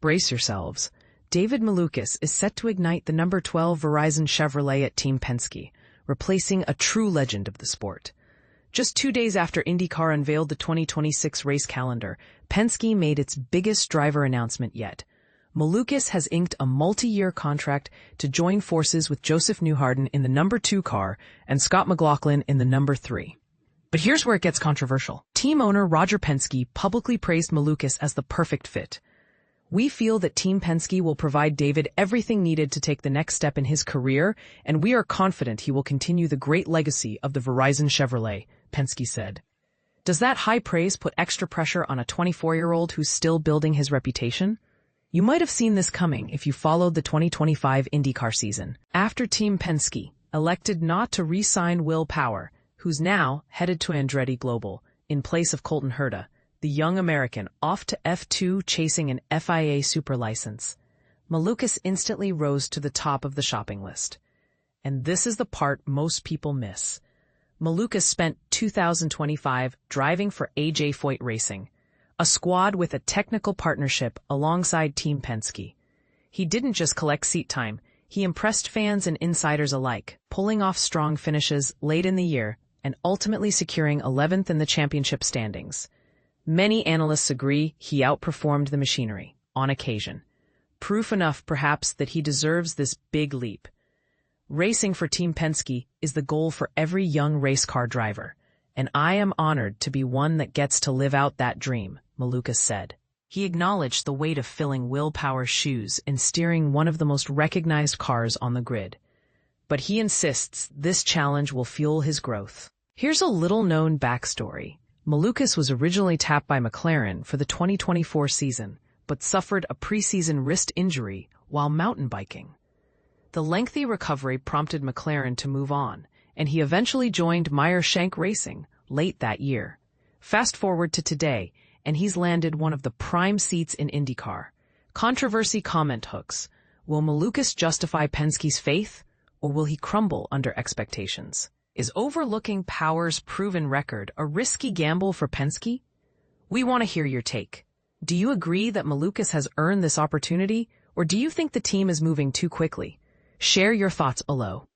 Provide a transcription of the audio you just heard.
Brace yourselves. David Malukas is set to ignite the number 12 Verizon Chevrolet at Team Penske, replacing a true legend of the sport. Just 2 days after IndyCar unveiled the 2026 race calendar, Penske made its biggest driver announcement yet. Malukas has inked a multi-year contract to join forces with Josef Newgarden in the number 2 car and Scott McLaughlin in the number 3. But here's where it gets controversial. Team owner Roger Penske publicly praised Malukas as the perfect fit. "We feel that Team Penske will provide David everything needed to take the next step in his career, and we are confident he will continue the great legacy of the Verizon Chevrolet," Penske said. Does that high praise put extra pressure on a 24-year-old who's still building his reputation? You might have seen this coming if you followed the 2025 IndyCar season. After Team Penske elected not to re-sign Will Power, who's now headed to Andretti Global, in place of Colton Herta, the young American off to F2 chasing an FIA super license, Malukas instantly rose to the top of the shopping list. And this is the part most people miss. Malukas spent 2025 driving for AJ Foyt Racing, a squad with a technical partnership alongside Team Penske. He didn't just collect seat time, he impressed fans and insiders alike, pulling off strong finishes late in the year and ultimately securing 11th in the championship standings. Many analysts agree he outperformed the machinery, on occasion. Proof enough, perhaps, that he deserves this big leap. Racing for Team Penske is the goal for every young race car driver, and I am honored to be one that gets to live out that dream, Malukas said. He acknowledged the weight of filling Will Power's shoes and steering one of the most recognized cars on the grid. But he insists this challenge will fuel his growth. Here's a little-known backstory. Malukas was originally tapped by McLaren for the 2024 season, but suffered a preseason wrist injury while mountain biking. The lengthy recovery prompted McLaren to move on, and he eventually joined Meyer-Shank Racing late that year. Fast forward to today, and he's landed one of the prime seats in IndyCar. Controversy comment hooks. Will Malukas justify Penske's faith, or will he crumble under expectations? Is overlooking Power's proven record a risky gamble for Penske? We want to hear your take. Do you agree that Malukas has earned this opportunity, or do you think the team is moving too quickly? Share your thoughts below.